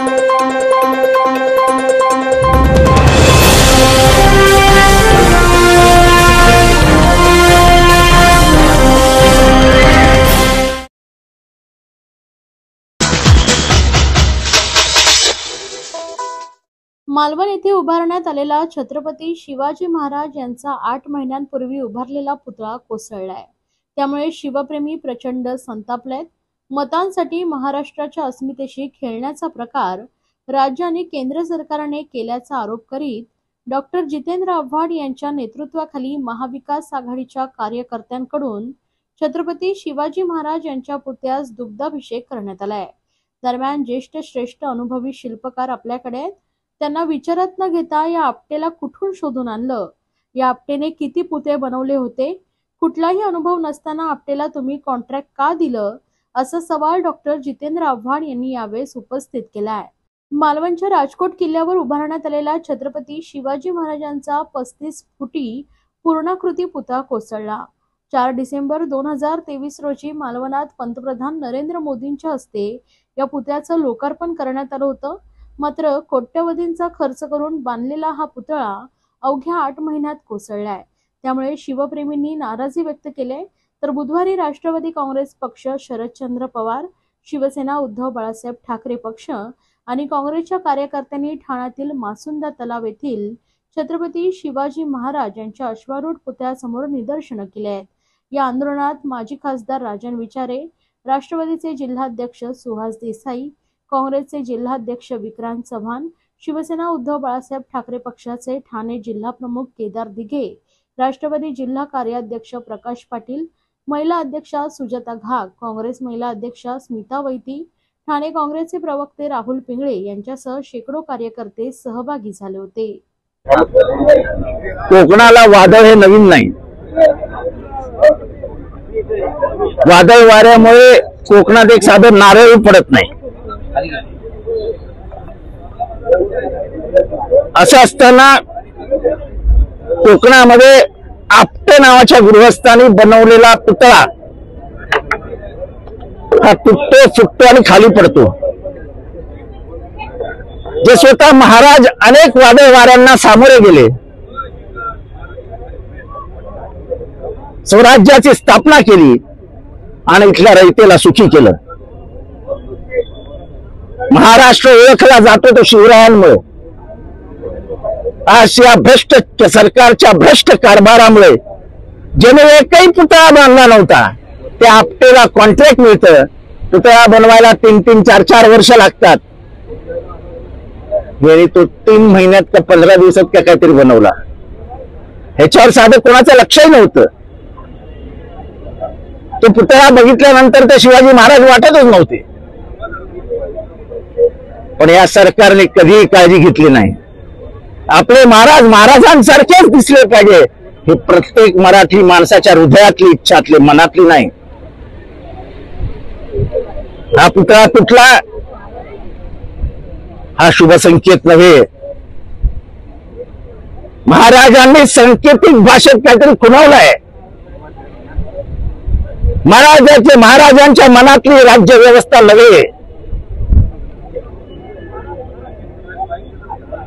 मालवण येथे उभारण्यात आलेला छत्रपती शिवाजी महाराज यांचा 8 महिन्यांपूर्वी उभारलेला पुतळा कोसळलाय। त्यामुळे शिवप्रेमी प्रचंड संतापलेत। मतांसाठी महाराष्ट्राच्या अस्मितेशी खेळण्याचा प्रकार राज्य आणि केंद्र सरकारने केल्याचा आरोप करीत डॉक्टर जितेंद्र आव्हाड यांच्या नेतृत्वाखाली महाविकास आघाडीच्या कार्यकर्त्यांकडून छत्रपती शिवाजी महाराज यांच्या पुतळ्यास दुग्धाभिषेक करण्यात आलाय। दरम्यान ज्येष्ठ श्रेष्ठ अनुभवी शिल्पकार आपल्याकडे आहेत, त्यांना विचारत न घेता या आपटेला कुठून शोधून आणलं? या आपटेने किती पुतळे बनवले होते? कुठलाही अनुभव नसताना आपटेला तुम्ही कॉन्ट्रॅक्ट का दिलं? असा सवाल डॉक्टर जितेंद्र आव्हाड यांनी यावेळेस उपस्थित केलाय। मालवणच्या राजकोट किल्ल्यावर उभारण्यात आलेला छत्रपती शिवाजी महाराजांचा 35 फुटी पूर्णाकृती पुतळा कोसळला। 4 डिसेंबर 2023 रोजी मालवणात पंतप्रधान नरेंद्र मोदींच्या हस्ते या पुतळ्याचं लोकार्पण करण्यात आलं होतं। मात्र कोट्यवधींचा खर्च करून बांधलेला हा पुतळा अवघ्या 8 महिन्यात कोसळलाय। त्यामुळे शिवप्रेमींनी नाराजी व्यक्त केली। तर बुधवारी राष्ट्रवादी काँग्रेस पक्ष, शरदचंद्र पवार, शिवसेना, उद्धव बाळासाहेब ठाकरे पक्ष आणि काँग्रेसच्या कार्यकर्त्यांनी ठाण्यातील मासुंदा तलाव येथील छत्रपती शिवाजी महाराज यांच्या अश्वारूढ पुतळ्यासमोर निदर्शनं केली आहेत। या आंदोलनात माजी खासदार राजन विचारे, राष्ट्रवादीचे जिल्हाध्यक्ष सुहास देसाई, काँग्रेसचे जिल्हाध्यक्ष विक्रांत चव्हाण, शिवसेना उद्धव बाळासाहेब ठाकरे पक्षाचे ठाणे जिल्हा प्रमुख केदार दिघे, राष्ट्रवादी जिल्हा कार्याध्यक्ष प्रकाश पाटील, महिला अध्यक्षा सुजाता घाग, काँग्रेस महिला अध्यक्षा स्मिता वैती, ठाणे काँग्रेसचे प्रवक्ते राहुल पिंगळे यांच्यासह शेकडो कार्यकर्ते सहभागी झाले होते। कोकणाला वादळ हे नवीन नाही। वादळ वाऱ्यामुळे कोकणात एक साधं नारळ पडत नाही। असं असताना कोकणामध्ये आपटे नावाच्या गृहस्थांनी बनवलेला पुतळा हा तुटतो, फुटतो आणि खाली पडतो। जे स्वतः महाराज अनेक वादळ वाऱ्यांना सामोरे गेले, स्वराज्याची स्थापना केली आणि इथल्या रयतेला सुखी केलं। महाराष्ट्र ओळखला जातो तो शिवरायांमुळे। आज या भ्रष्ट सरकारच्या भ्रष्ट कारभारामुळे ज्याने एकही पुतळा बांधला नव्हता त्या आपटेला कॉन्ट्रॅक्ट मिळतं। पुतळा बनवायला 3-3, 4-4 वर्ष लागतात। याने तो 3 महिन्यात का 15 दिवसात का काहीतरी बनवला। ह्याच्यावर साधं कोणाचं लक्षही नव्हतं। तो पुतळा बघितल्यानंतर ते शिवाजी महाराज वाटतच नव्हते। पण या सरकारने कधीही काळजी घेतली नाही। आपले महाराज महाराजांसारखेच दिसले पाहिजे ही प्रत्येक मराठी माणसाच्या हृदयातली इच्छातली, मनातली नाही। हा पुतळा तुटला हा शुभ संकेत नव्हे। महाराजांनी सांकेतिक भाषेत काहीतरी खुणवलंय। महाराजांच्या मनातली राज्य व्यवस्था नव्हे।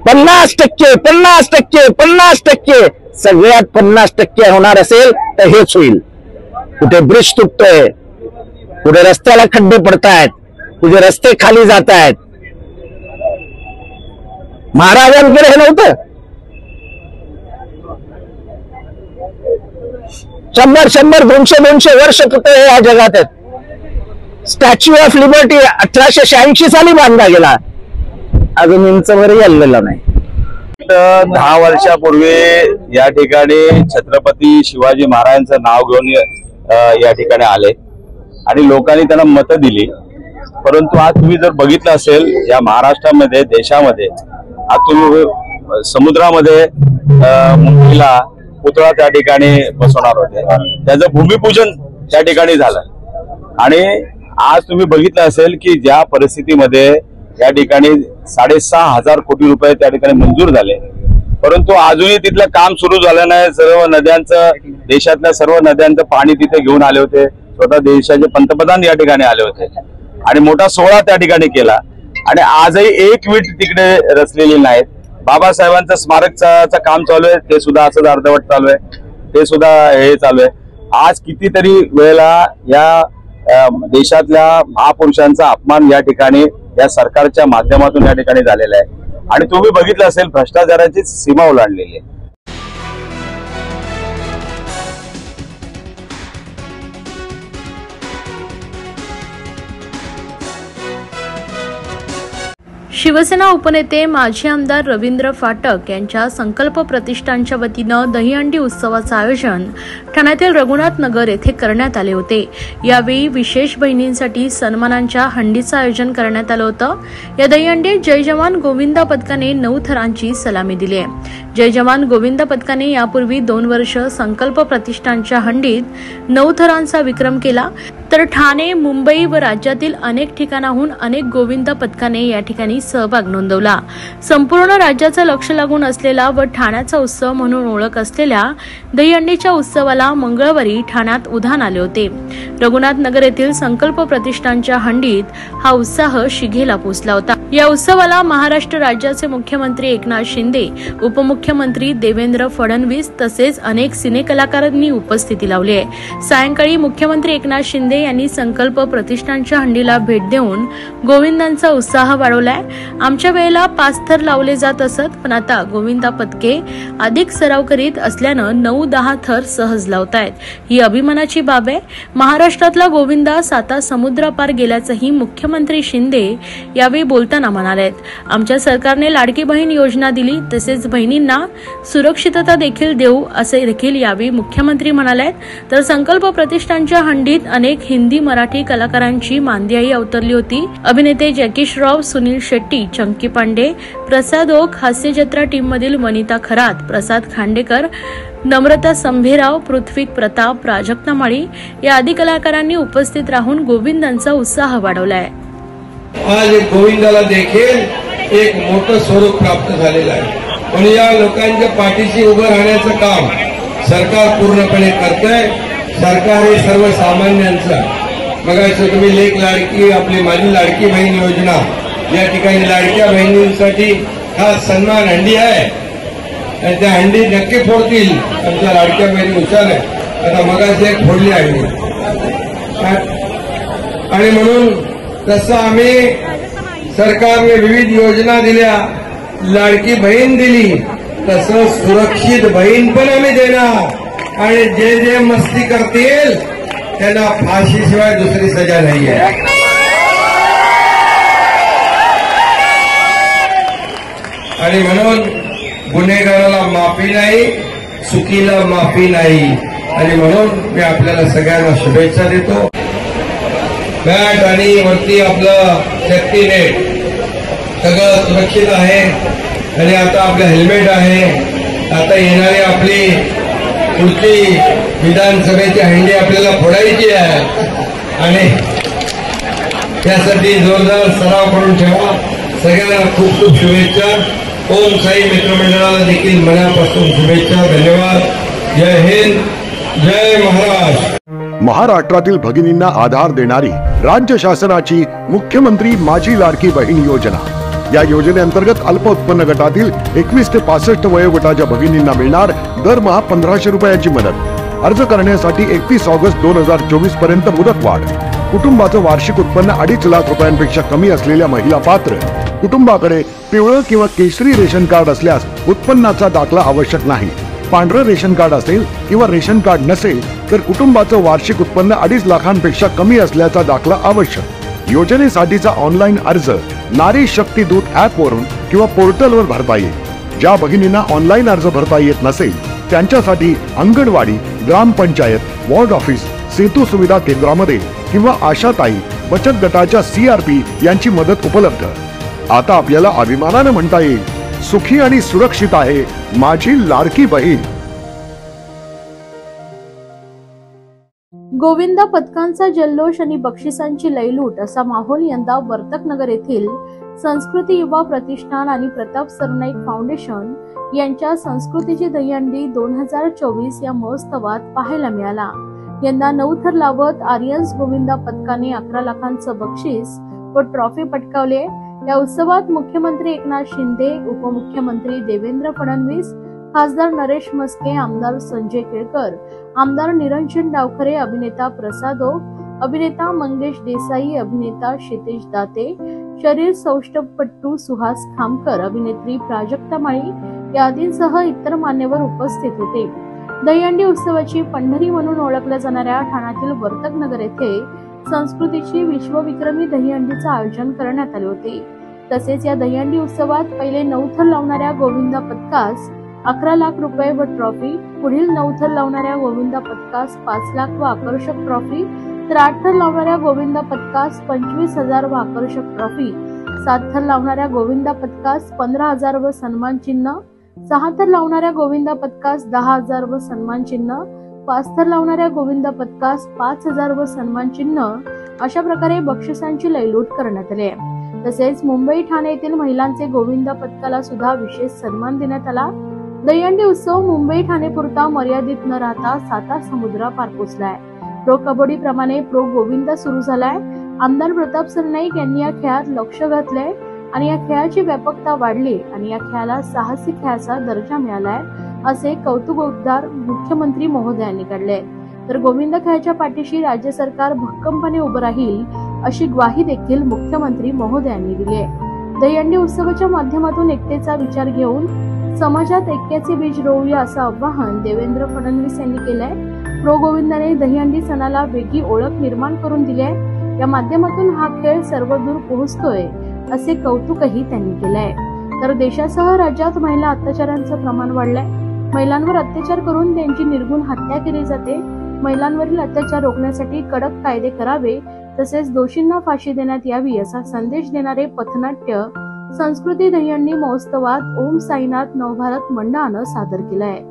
50% सगळ्यात 50% होणार असेल तर हेच होईल। कुठे ब्रिज तुटतोय, कुठे रस्त्याला खड्डे पडतायत, कुठे रस्ते खाली जात आहेत। महाराजांकडे हे नव्हतं। 100-200 वर्ष पुतळे या जगात आहेत। स्टॅच्यू ऑफ लिबर्टी 1886 साली बांधला गेला, अजून इंचवरही हललेला नाही। 10 वर्षापूर्वी या ठिकाणी छत्रपती शिवाजी महाराजांचं नाव घेऊन या ठिकाणी आले आणि लोकांनी त्यांना मतं दिली। परंतु आज तुम्ही जर बघितलं असेल या महाराष्ट्रामध्ये, देशामध्ये आज तुम्ही समुद्रामध्ये मुंबईला पुतळा त्या ठिकाणी बसवणार होते, त्याचं भूमिपूजन त्या ठिकाणी झालं। आणि आज तुम्ही बघितलं असेल की ज्या परिस्थितीमध्ये या ठिकाणी 6,500 कोटी रुपये त्या ठिकाणी मंजूर झाले, परंतु अजूनही तिथलं काम सुरू झालं नाही। सर्व नद्यांचं, देशातल्या सर्व नद्यांचं पाणी तिथे घेऊन आले होते। स्वतः देशाचे पंतप्रधान या ठिकाणी आले होते आणि मोठा सोहळा त्या ठिकाणी केला। आणि आजही एक वीट तिकडे रचलेली नाहीत. बाबासाहेबांचं स्मारकचं काम चालू आहे, ते सुद्धा असंच अर्धवट चालू आहे, ते सुद्धा हे चालू आहे. आज कितीतरी वेळेला या देशातल्या महापुरुषांचा अपमान या ठिकाणी या सरकारच्या माध्यमातून या ठिकाणी झालेला आहे. आणि तुम्ही बघितलं असेल, भ्रष्टाचाराची सीमा ओलांडलेली आहे. शिवसेना उपनेते माजी आमदार रवींद्र फाटक यांच्या संकल्प प्रतिष्ठानच्या वतीनं दहीहंडी उत्सवाचं आयोजन ठाण्यातील रघुनाथ नगर येथे करण्यात आले होते. यावेळी विशेष बहिणींसाठी सन्मानांच्या हंडीचं आयोजन करण्यात आलं होतं. या दहीहंडीत जय जवान गोविंदा पथकाने 9 थरांची सलामी दिली आहे. जय जवान गोविंदा पथकाने यापूर्वी 2 वर्ष संकल्प प्रतिष्ठानच्या हंडीत 9 थरांचा विक्रम केला, तर ठाणे, मुंबई व राज्यातील अनेक ठिकाणाहून अनेक गोविंदा पथकाने या ठिकाणी सहभाग नोंदवला. संपूर्ण राज्याचं लक्ष लागून असलेला व ठाण्याचा उत्सव म्हणून ओळख असलेल्या दहीहंडीच्या उत्सवाला मंगळवारी ठाण्यात उधाण आले होते. रघुनाथ नगर येथील संकल्प प्रतिष्ठानच्या हंडीत हा उत्साह शिगेला पोहोचला होता. या उत्सवाला महाराष्ट्र राज्याचे मुख्यमंत्री एकनाथ शिंदे, उपमुख्यमंत्री देवेंद्र फडणवीस तसेच अनेक सिनेकलाकारांनी उपस्थिती लावली आहे. सायंकाळी मुख्यमंत्री एकनाथ शिंदे यांनी संकल्प प्रतिष्ठानच्या हंडीला भेट देऊन गोविंदांचा उत्साह वाढवलाय. आमच्या वेळेला 5 थर लावले जात असत, पण आता गोविंदा पथके अधिक सराव करीत असल्यानं 9-10 थर सहज लावतायत. ही अभिमानाची बाब आहे. महाराष्ट्रातला गोविंदा 7 समुद्रापार गेल्याचंही मुख्यमंत्री शिंदे यावेळी बोलताना म्हणालेत. आमच्या सरकारने लाडकी बहीण योजना दिली, तसेच बहिणींना सुरक्षितता देखील देऊ असे देखील यावेळी मुख्यमंत्री म्हणालेत. तर संकल्प प्रतिष्ठानच्या हंडीत अनेक हिंदी, मराठी कलाकारांची मांदियाई अवतरली होती. अभिनेते जॅकी श्रॉफ, सुनील शेट्टी, चंकी पांडे, प्रसाद ओक, हास्य जत्रा टीम मधील वनिता खरात, प्रसाद खांडेकर, नम्रता संभेराव, पृथ्वी प्रताप, प्राजक्ता माळी या आदी कलाकारांनी उपस्थित राहून गोविंदांचा उत्साह वाढवलाय. आज गोविंदाला देखील एक मोठं स्वरूप प्राप्त झालेलं आहे. पण या लोकांच्या पाठीशी उभं राहण्याचं काम सरकार पूर्णपणे करतंय. सरकार हे सर्वसामान्यांचं, मग तुम्ही लेक लाडकी, आपली माझी लाडकी बहीण योजना, या ठिकाणी लाडक्या बहिणींसाठी खास सन्मान हंडी आहे आणि त्या हंडी नक्की फोडतील. आमच्या लाडक्या बहिणी हुशार आहे. आता मगाशी एक फोडली हंडी आणि म्हणून तसं आम्ही सरकारने विविध योजना दिल्या, लाडकी बहीण दिली, तसं सुरक्षित बहीण पण आम्ही देणार. आणि जे जे मस्ती करतील त्यांना फाशीशिवाय दुसरी सजा नाही आहे. आणि म्हणून गुन्हेगाराला माफी नाही, चुकीला माफी नाही. आणि म्हणून मी आपल्याला सगळ्यांना शुभेच्छा देतो. बॅट आणि वरती आपलं सेफ्टी नेट सगळं सुरक्षित आहे. आणि आता आपलं हेल्मेट आहे. आता येणारी आपली पुढची विधानसभेची हंडी आपल्याला फोडायची आहे आणि त्यासाठी जोरदार सराव करून ठेवा. सगळ्यांना खूप खूप शुभेच्छा. ओम साई मित्रमंडळाला देखील मनापासून शुभेच्छा. धन्यवाद. जय हिंद, जय महाराष्ट्र. महाराष्ट्रातील भगिनींना आधार देणारी राज्य शासनाची मुख्यमंत्री माझी लाडकी बहीण योजना. या योजनेअंतर्गत अल्प उत्पन्न गटातील 21 ते 65 वयोगटाच्या भगिनींना मिळणार दरमहा 1500 रुपयांची मदत. अर्ज करण्यासाठी 31 ऑगस्ट 2024 पर्यंत मुदतवाढ. कुटुंबाचं वार्षिक उत्पन्न 2.5 लाख रुपयांपेक्षा कमी असलेल्या महिला पात्र. कुटुंबाकडे पिवळं किंवा केशरी रेशन कार्ड असल्यास उत्पन्नाचा दाखला आवश्यक नाही. पांढरं रेशन कार्ड असेल किंवा रेशन कार्ड नसेल तर कुटुंबाचं वार्षिक उत्पन्न 2.5 लाखांपेक्षा कमी असल्याचा दाखला आवश्यक. योजनेसाठीचा ऑनलाईन अर्ज नारी शक्ती दूत ऍप वरून किंवा पोर्टलवर भरता येईल. ज्या भगिनींना ऑनलाईन अर्ज भरता येत नसेल त्यांच्यासाठी अंगणवाडी, ग्रामपंचायत, वॉर्ड ऑफिस, सेतू सुविधा केंद्रामध्ये किंवा आशाताई बचत गटाच्या CRP यांची मदत उपलब्ध. आता आपल्याला अभिमानाने म्हणता येईल, सुखी आणि सुरक्षित आहे माझी लाडकी बहीण. गोविंदा पथकांचा जल्लोष आणि बक्षिसांची लयलूट असा माहोल यंदा वर्तकनगर येथील संस्कृती युवा प्रतिष्ठान आणि प्रताप सरनाईक फाउंडेशन यांच्या संस्कृतीची दहीहंडी 2024 या महोत्सवात पाहायला मिळाला. यंदा 9 थर लावत आर्यन्स गोविंदा पथकाने 11 लाखांचं बक्षीस व ट्रॉफी पटकावले. या उत्सवात मुख्यमंत्री एकनाथ शिंदे, उपमुख्यमंत्री देवेंद्र फडणवीस, खासदार नरेश म्हस्के, आमदार संजय केळकर, आमदार निरंजन डावखरे, अभिनेता प्रसाद ओक, अभिनेता मंगेश देसाई, अभिनेता क्षितिज दाते, शरीर सौष्ठवपटू सुहास खामकर, अभिनेत्री प्राजक्ता माळी यादींसह इतर मान्यवर उपस्थित होते. दहीहंडी उत्सवाची पंढरी म्हणून ओळखल्या जाणाऱ्या ठाण्यातील वर्तकनगर येथे संस्कृतीची विश्वविक्रमी दहीहंडीचे आयोजन करण्यात आले होते. तसेच या दहीहंडी उत्सवात पहिले 9 थर लावणाऱ्या गोविंदा पथकास 11 लाख रुपये व ट्रॉफी, पुढील 9 थर लावणाऱ्या गोविंदा पथकास 5 लाख व आकर्षक ट्रॉफी, तर 8 थर लावणाऱ्या गोविंदा पथकास 25,000 व आकर्षक ट्रॉफी, 7 थर लावणाऱ्या गोविंदा पथकास 15,000 व सन्मान चिन्ह, 6 थर लावणाऱ्या गोविंदा पथकास 10,000 व सन्मान चिन्ह, 5 थर लावणाऱ्या गोविंदा पथकास 5,000 व सन्मान चिन्ह अशा प्रकारे बक्षिसांची लयलूट करण्यात आली. तसेच मुंबई ठाणे येथील महिलांचे गोविंदा पथकाला सुद्धा विशेष सन्मान देण्यात आला. दहीहंडी उत्सव मुंबई ठाणे पुरता मर्यादित न राहता साता समुद्रापार पोहोचलाय. प्रो कबड्डी प्रमाणे प्रो गोविंदा सुरू झालाय. आमदार प्रताप सरनाईक यांनी या खेळात लक्ष घातलंय आणि या खेळाची व्यापकता वाढली आणि या खेळाला साहसी खेळाचा दर्जा मिळालाय असे कौतुकोद्गार मुख्यमंत्री महोदयांनी काढले. तर गोविंदा खेळाच्या पाठीशी राज्य सरकार भक्कमपणे उभं राहील अशी ग्वाही देखील मुख्यमंत्री महोदयांनी दिली आहे. दहीहंडी उत्सवाच्या माध्यमातून एकतेचा विचार घेऊन समाजात ऐक्याचे बीज रोवूया असं आवाहन देवेंद्र फडणवीस यांनी केलंय. प्रो गोविंदाने दहीहंडी सणाला वेगळी ओळख निर्माण करून दिली आहे. या माध्यमातून हा खेळ सर्वदूर पोहोचतोय असे कौतुकही त्यांनी केलंय. तर देशासह राज्यात महिला अत्याचारांचं प्रमाण वाढलंय. महिलांवर अत्याचार करून त्यांची निर्घृण हत्या केली जाते. महिलांवरील अत्याचार रोखण्यासाठी कडक कायदे करावे तसेच दोषींना फाशी देण्यात यावी असा संदेश देणारे पथनाट्य संस्कृती दहीहंडी महोत्सवात ओम साईनाथ नवभारत मंडळानं सादर केलंय.